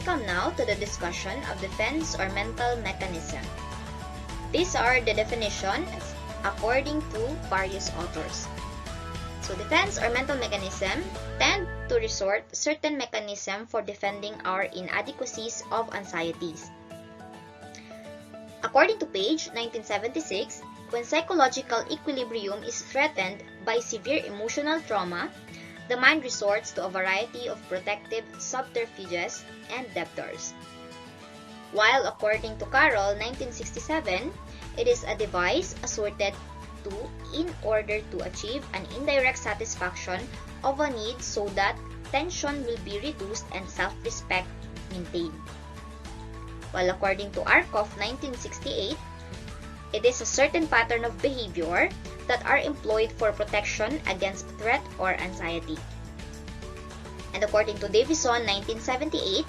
come now to the discussion of defense or mental mechanism. These are the definitions according to various authors. So defense or mental mechanism tend to resort certain mechanism for defending our inadequacies of anxieties. According to page 1976, when psychological equilibrium is threatened by severe emotional trauma, the mind resorts to a variety of protective subterfuges and debtors. While according to Carroll, 1967, it is a device assorted to in order to achieve an indirect satisfaction of a need so that tension will be reduced and self-respect maintained. While according to Arkoff, 1968, it is a certain pattern of behavior that are employed for protection against threat or anxiety. And according to Davison, 1978,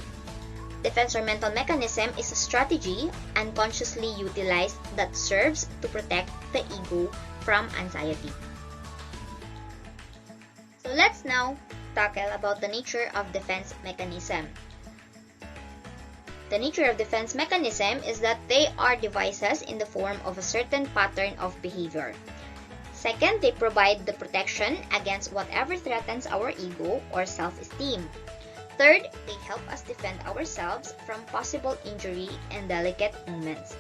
defense or mental mechanism is a strategy unconsciously utilized that serves to protect the ego from anxiety. So let's now tackle about the nature of defense mechanism. The nature of defense mechanism is that they are devices in the form of a certain pattern of behavior. Second, they provide the protection against whatever threatens our ego or self-esteem. Third, they help us defend ourselves from possible injury and delicate moments.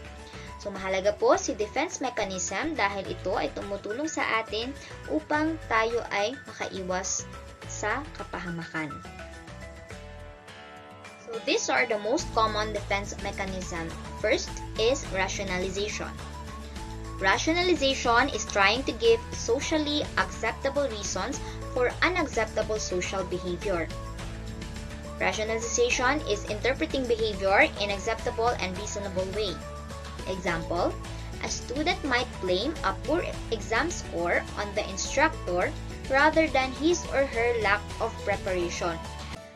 So mahalaga po si defense mechanism dahil ito ay tumutulong sa atin upang tayo ay makaiwas sa kapahamakan. So these are the most common defense mechanism. First is rationalization. Rationalization is trying to give socially acceptable reasons for unacceptable social behavior. Rationalization is interpreting behavior in acceptable and reasonable way. Example, a student might blame a poor exam score on the instructor rather than his or her lack of preparation.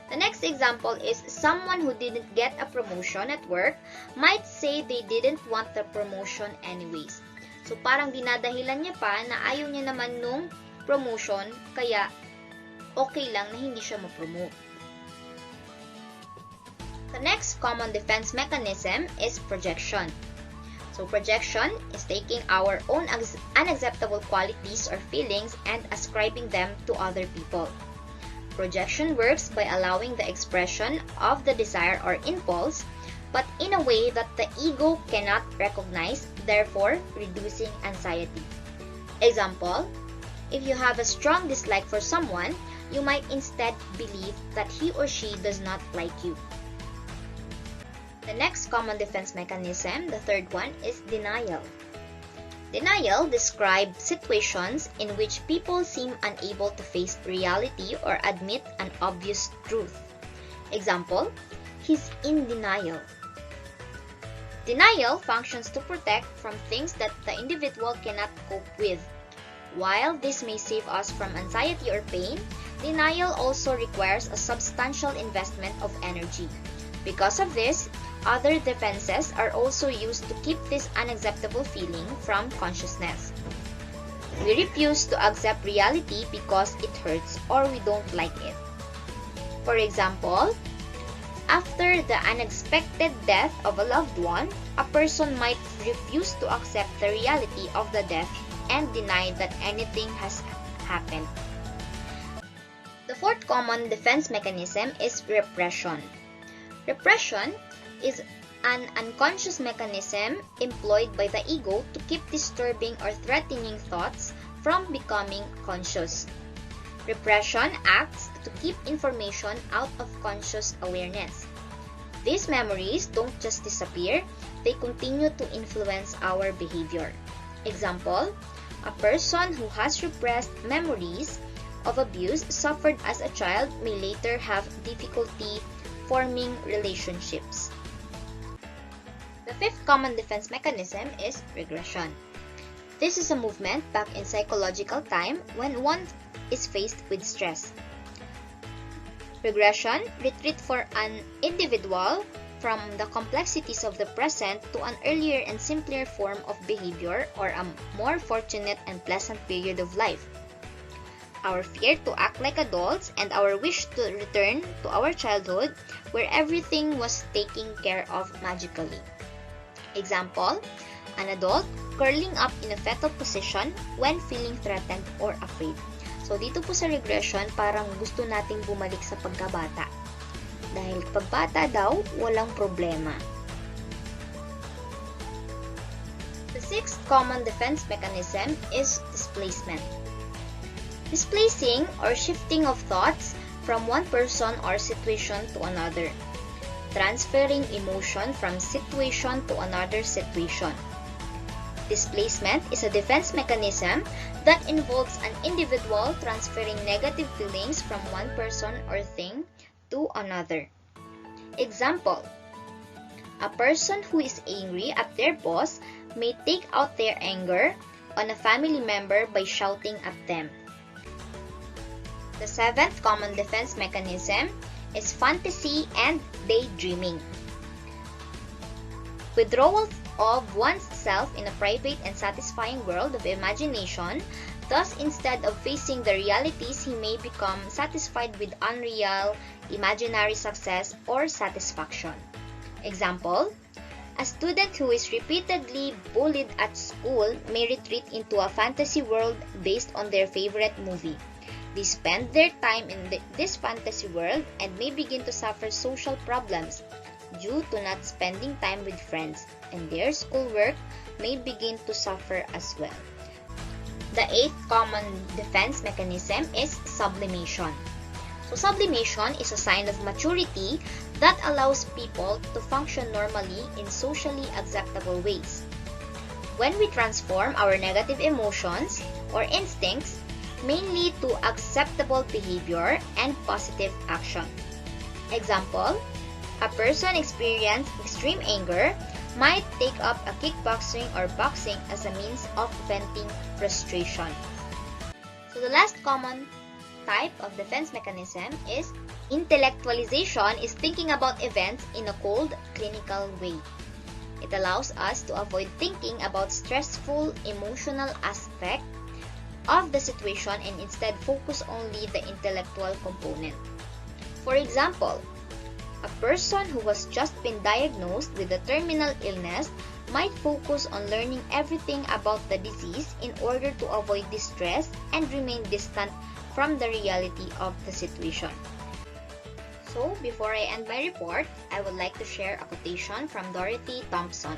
The next example is someone who didn't get a promotion at work might say they didn't want the promotion anyways. So parang dinadahilan niya pa na ayaw niya naman nung promotion kaya okay lang na hindi siya ma-promote. The next common defense mechanism is projection. So projection is taking our own unacceptable qualities or feelings and ascribing them to other people. Projection works by allowing the expression of the desire or impulse, but in a way that the ego cannot recognize, therefore reducing anxiety. Example, if you have a strong dislike for someone, you might instead believe that he or she does not like you. The next common defense mechanism, the third one, is denial. Denial describes situations in which people seem unable to face reality or admit an obvious truth. Example, he's in denial. Denial functions to protect from things that the individual cannot cope with. While this may save us from anxiety or pain, denial also requires a substantial investment of energy. Because of this, other defenses are also used to keep this unacceptable feeling from consciousness. We refuse to accept reality because it hurts or we don't like it. For example, after the unexpected death of a loved one, a person might refuse to accept the reality of the death and deny that anything has happened. The fourth common defense mechanism is repression. Repression is an unconscious mechanism employed by the ego to keep disturbing or threatening thoughts from becoming conscious. Repression acts to keep information out of conscious awareness. These memories don't just disappear, they continue to influence our behavior. Example, a person who has repressed memories of abuse suffered as a child may later have difficulty forming relationships. The fifth common defense mechanism is regression. This is a movement back in psychological time when one is faced with stress. Regression, retreat for an individual from the complexities of the present to an earlier and simpler form of behavior or a more fortunate and pleasant period of life. our fear to act like adults, and our wish to return to our childhood where everything was taken care of magically. Example, an adult curling up in a fetal position when feeling threatened or afraid. So dito po sa regression, parang gusto nating bumalik sa pagkabata. Dahil pagbata daw, walang problema. The sixth common defense mechanism is displacement. Displacing or shifting of thoughts from one person or situation to another. Transferring emotion from situation to another situation. Displacement is a defense mechanism that involves an individual transferring negative feelings from one person or thing to another. Example, a person who is angry at their boss may take out their anger on a family member by shouting at them. The seventh common defense mechanism is fantasy and daydreaming. Withdrawal of one's self in a private and satisfying world of imagination, thus instead of facing the realities, he may become satisfied with unreal, imaginary success or satisfaction. Example, a student who is repeatedly bullied at school may retreat into a fantasy world based on their favorite movie. They spend their time in this fantasy world and may begin to suffer social problems due to not spending time with friends, and their schoolwork may begin to suffer as well. The eighth common defense mechanism is sublimation. So sublimation is a sign of maturity that allows people to function normally in socially acceptable ways. When we transform our negative emotions or instincts mainly to acceptable behavior and positive action. Example, a person experiencing extreme anger might take up a kickboxing or boxing as a means of venting frustration. So the last common type of defense mechanism is intellectualization, is thinking about events in a cold, clinical way. It allows us to avoid thinking about stressful, emotional aspect of the situation and instead focus only the intellectual component. For example, a person who has just been diagnosed with a terminal illness might focus on learning everything about the disease in order to avoid distress and remain distant from the reality of the situation. So, before I end my report, I would like to share a quotation from Dorothy Thompson.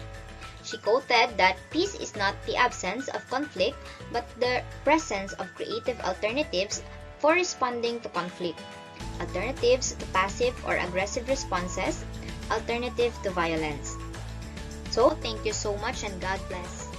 She quoted that peace is not the absence of conflict, but the presence of creative alternatives for responding to conflict. Alternatives to passive or aggressive responses, alternative to violence. So, thank you so much and God bless.